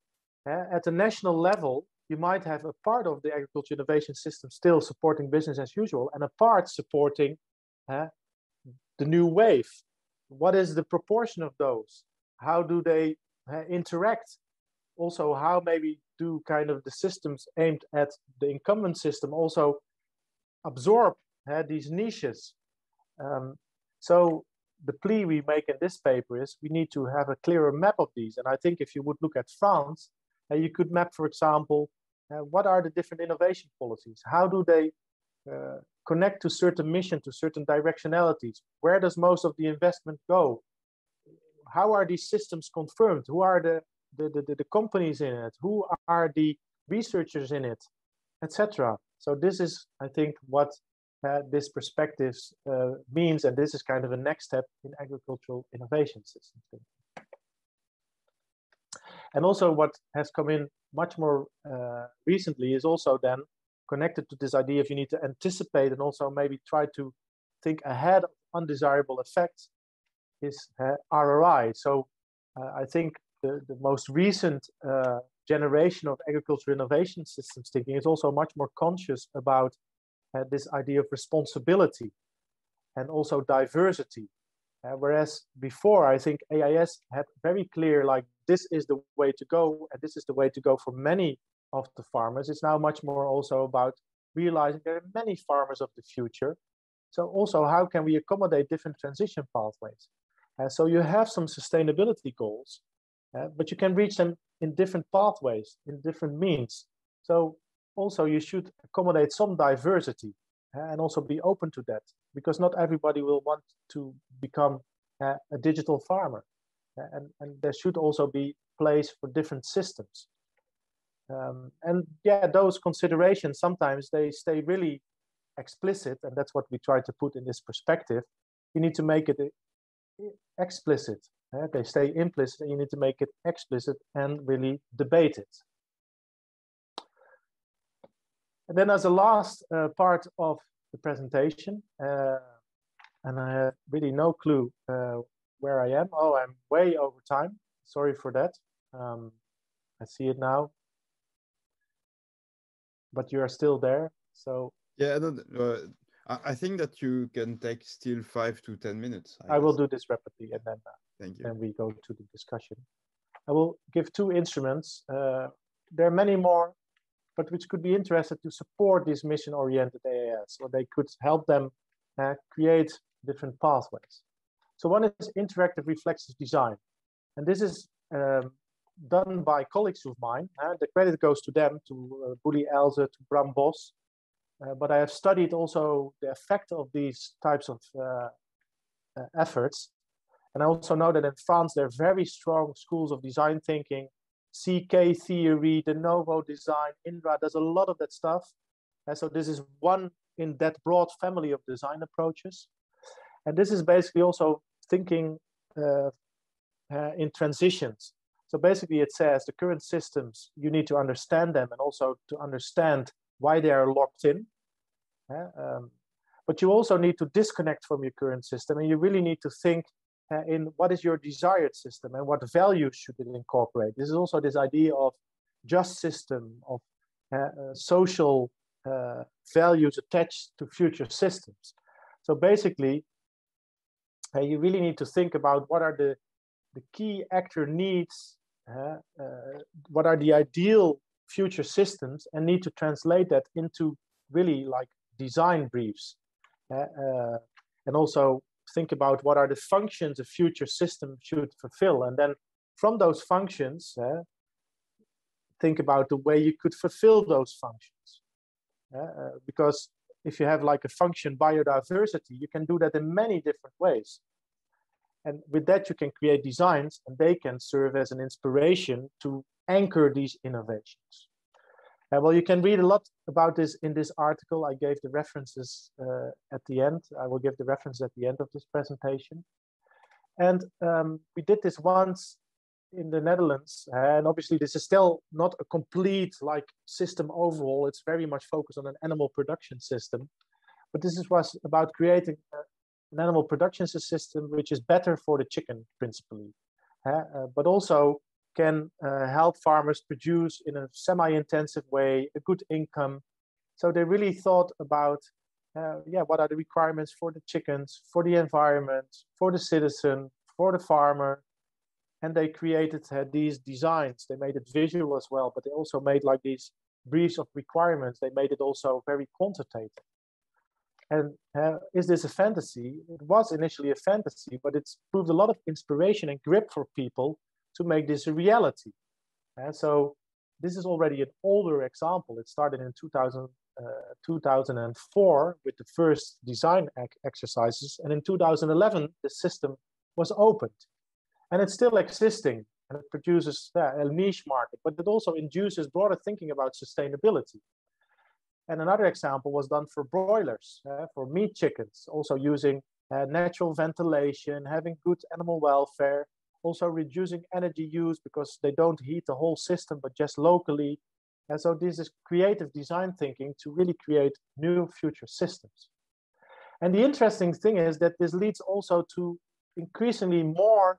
At the national level, you might have a part of the agriculture innovation system still supporting business as usual, and a part supporting the new wave. What is the proportion of those? How do they interact? Also, how maybe do kind of the systems aimed at the incumbent system also absorb these niches? So the plea we make in this paper is we need to have a clearer map of these. And I think if you would look at France, you could map, for example, what are the different innovation policies? How do they connect to certain mission, to certain directionalities? Where does most of the investment go? How are these systems confirmed? Who are the companies in it? Who are the researchers in it, etc.? So this is, I think, what this perspective means, and this is kind of a next step in agricultural innovation systems. And also what has come in much more recently is also then connected to this idea of you need to anticipate and also maybe try to think ahead of undesirable effects is RRI. So I think the most recent generation of agricultural innovation systems thinking is also much more conscious about this idea of responsibility and also diversity. Whereas before, I think AIS had very clear, like, this is the way to go, and this is the way to go for many of the farmers. It's now much more also about realizing there are many farmers of the future. So also, how can we accommodate different transition pathways? So you have some sustainability goals, But you can reach them in different pathways, in different means. So also you should accommodate some diversity and also be open to that, because not everybody will want to become a digital farmer. And there should also be place for different systems. And yeah, those considerations, sometimes they stay really explicit, and that's what we try to put in this perspective. You need to make it explicit. They stay implicit, and you need to make it explicit and really debate it. And then as a last part of the presentation, and I have really no clue where I am. Oh, I'm way over time. Sorry for that. I see it now. But you are still there, so. Yeah, I think that you can take still 5 to 10 minutes. I will do this rapidly, and then thank you. Then we go to the discussion. I will give 2 instruments. There are many more, but which could be interested to support this mission-oriented AAS, or they could help them create different pathways. So one is interactive reflexive design, and this is done by colleagues of mine. The credit goes to them, to Bully Elze, to Bram Bos. But I have studied also the effect of these types of efforts. And I also know that in France, there are very strong schools of design thinking, CK theory, de novo design, Indra, there's a lot of that stuff. And so this is one in that broad family of design approaches. And this is basically also thinking in transitions. So basically it says the current systems, you need to understand them and also to understand why they are locked in. But you also need to disconnect from your current system, and you really need to think in what is your desired system and what values should it incorporate. This is also this idea of just system, of social values attached to future systems. So basically, you really need to think about what are the key actor needs, what are the ideal future systems, and need to translate that into really like design briefs. And also think about what are the functions a future system should fulfill. And then from those functions, think about the way you could fulfill those functions. Because if you have like a function biodiversity, you can do that in many different ways. And with that, you can create designs, and they can serve as an inspiration to anchor these innovations. Well, you can read a lot about this in this article. I gave the references at the end. I will give the references at the end of this presentation. And we did this once in the Netherlands. And obviously, this is still not a complete like system overhaul. It's very much focused on an animal production system. But this was about creating an animal production system which is better for the chicken, principally. But also can help farmers produce in a semi-intensive way, a good income. So they really thought about, what are the requirements for the chickens, for the environment, for the citizen, for the farmer. And they created these designs. They made it visual as well, but they also made like these briefs of requirements. They made it also very quantitative. And is this a fantasy? It was initially a fantasy, but it's proved a lot of inspiration and grip for people to make this a reality. And so this is already an older example. It started in 2004 with the first design exercises. And in 2011, the system was opened. And it's still existing. And it produces a niche market, but it also induces broader thinking about sustainability. And another example was done for broilers, for meat chickens, also using natural ventilation, having good animal welfare, also reducing energy use because they don't heat the whole system, but just locally. And so this is creative design thinking to really create new future systems. And the interesting thing is that this leads also to increasingly more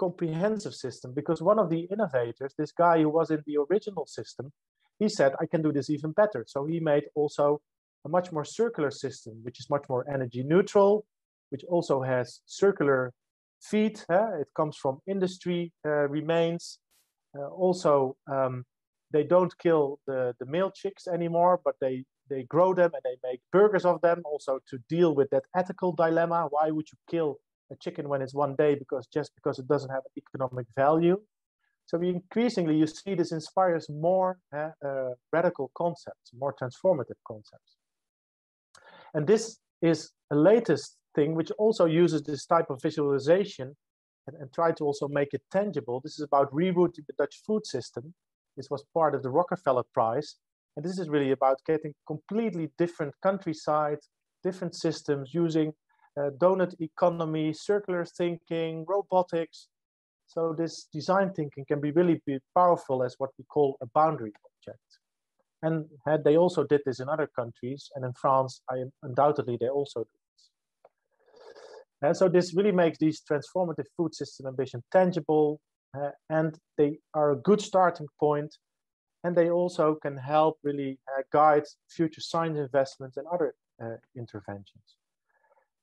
comprehensive system, because one of the innovators, this guy who was in the original system, he said, I can do this even better. So he made also a much more circular system, which is much more energy neutral, which also has circular feed. It comes from industry remains. Also, they don't kill the male chicks anymore, but they grow them and they make burgers of them, also to deal with that ethical dilemma. Why would you kill a chicken when it's one day? Just because it doesn't have economic value. So increasingly, you see this inspires more radical concepts, more transformative concepts. And this is a latest thing which also uses this type of visualization and try to also make it tangible. This is about rebooting the Dutch food system. This was part of the Rockefeller Prize. And this is really about getting completely different countryside, different systems using donut economy, circular thinking, robotics. So this design thinking can be really powerful as what we call a boundary object. And they also did this in other countries. And in France, undoubtedly, they also do this. And so this really makes these transformative food system ambition tangible. And they are a good starting point. And they also can help really guide future science investments and other interventions.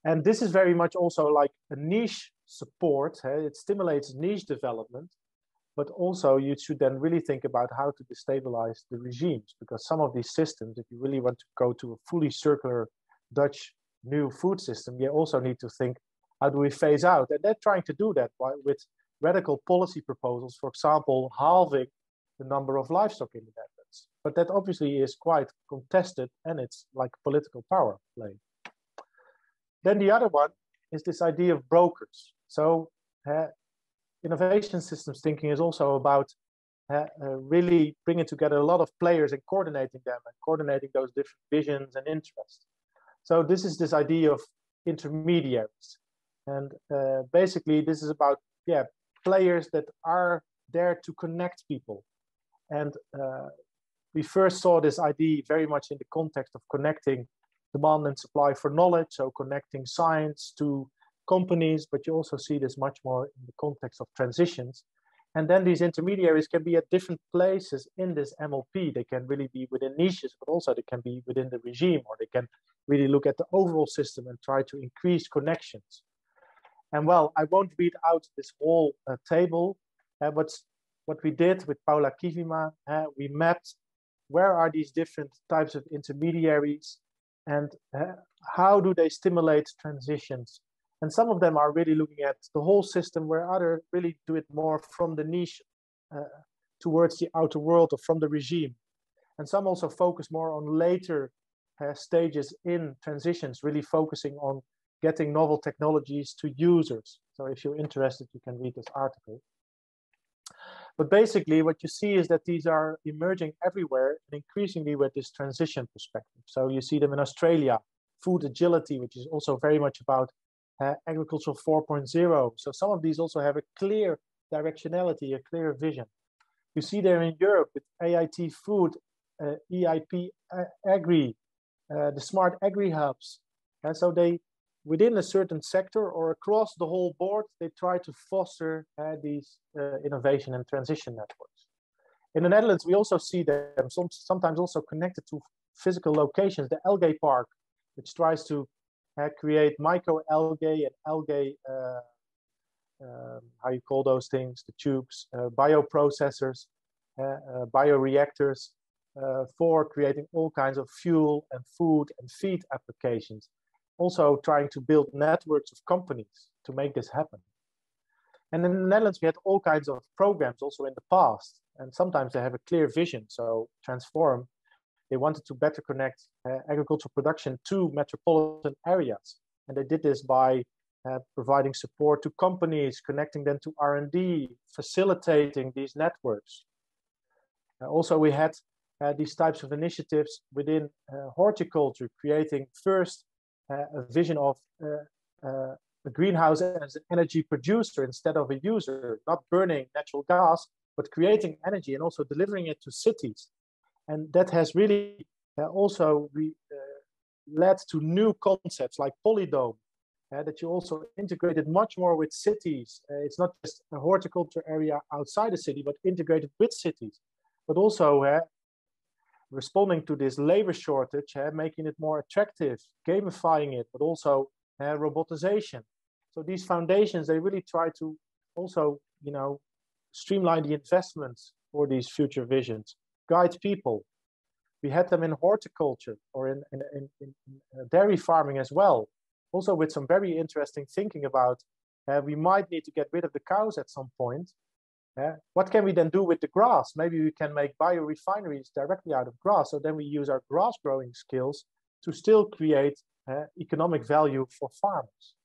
And this is very much also like a niche support. It stimulates niche development, but also you should then really think about how to destabilize the regimes, because some of these systems, if you really want to go to a fully circular Dutch new food system, you also need to think, how do we phase out? And they're trying to do that with radical policy proposals, for example, halving the number of livestock in the Netherlands. But that obviously is quite contested, and it's like political power play. Then the other one is this idea of brokers. So innovation systems thinking is also about really bringing together a lot of players and coordinating them and coordinating those different visions and interests. So this is this idea of intermediaries. And basically this is about players that are there to connect people. And we first saw this idea very much in the context of connecting demand and supply for knowledge, so connecting science to companies, but you also see this much more in the context of transitions. And then these intermediaries can be at different places in this MLP. They can really be within niches, but also they can be within the regime, or they can really look at the overall system and try to increase connections. And well, I won't read out this whole table, but what we did with Paula Kivima, we mapped where are these different types of intermediaries and how do they stimulate transitions. And some of them are really looking at the whole system, where others really do it more from the niche towards the outer world or from the regime. And some also focus more on later stages in transitions, really focusing on getting novel technologies to users. So if you're interested, you can read this article. But basically what you see is that these are emerging everywhere, and increasingly with this transition perspective. So you see them in Australia, food agility, which is also very much about agriculture 4.0. So some of these also have a clear directionality, a clear vision. You see there in Europe with AIT Food, EIP Agri, the smart agri hubs. And so they, within a certain sector or across the whole board, they try to foster these innovation and transition networks. In the Netherlands, we also see them sometimes also connected to physical locations. The algae park, which tries to create microalgae and algae, how you call those things, the tubes, bioprocessors, bioreactors for creating all kinds of fuel and food and feed applications. Also trying to build networks of companies to make this happen. And in the Netherlands, we had all kinds of programs also in the past, and sometimes they have a clear vision. So Transform, they wanted to better connect agricultural production to metropolitan areas. And they did this by providing support to companies, connecting them to R&D, facilitating these networks. Also, we had these types of initiatives within horticulture, creating first a vision of a greenhouse as an energy producer instead of a user, not burning natural gas, but creating energy and also delivering it to cities. And that has really also led to new concepts like polydome, that you also integrated much more with cities. It's not just a horticulture area outside the city, but integrated with cities, but also responding to this labor shortage, making it more attractive, gamifying it, but also robotization. So these foundations, they really try to also, streamline the investments for these future visions, guide people. We had them in horticulture or in dairy farming as well, also with some very interesting thinking about we might need to get rid of the cows at some point. What can we then do with the grass? Maybe we can make biorefineries directly out of grass. So then we use our grass growing skills to still create economic value for farmers.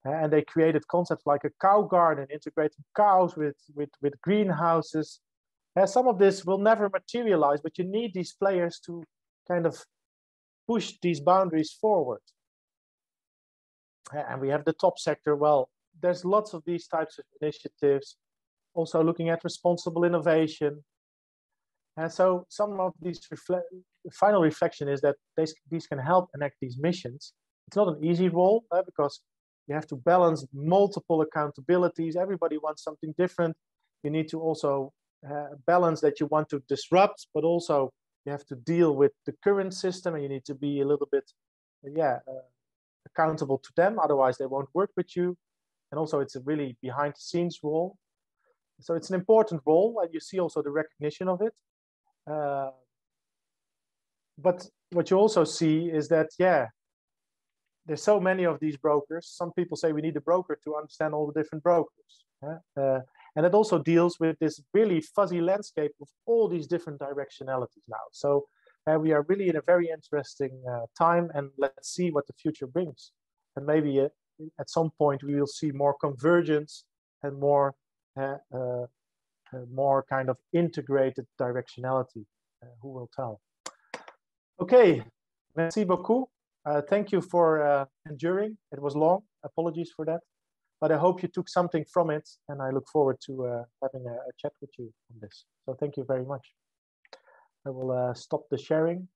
And they created concepts like a cow garden, integrating cows with greenhouses. Some of this will never materialize, but you need these players to kind of push these boundaries forward. And we have the top sector. Well, there's lots of these types of initiatives, also looking at responsible innovation. And so some of these final reflection is that these can help enact these missions. It's not an easy role because you have to balance multiple accountabilities. Everybody wants something different. You need to also balance that you want to disrupt, but also you have to deal with the current system, and you need to be a little bit, accountable to them. Otherwise, they won't work with you. And also, it's a really behind-the-scenes role. So it's an important role, and you see also the recognition of it. But what you also see is that, there's so many of these brokers. Some people say we need a broker to understand all the different brokers. And it also deals with this really fuzzy landscape of all these different directionalities now. So we are really in a very interesting time, and let's see what the future brings. And maybe at some point we will see more convergence and more kind of integrated directionality. Who will tell? Okay, merci beaucoup. Thank you for enduring. It was long. Apologies for that. But I hope you took something from it, and I look forward to having a chat with you on this. So thank you very much. I will stop the sharing.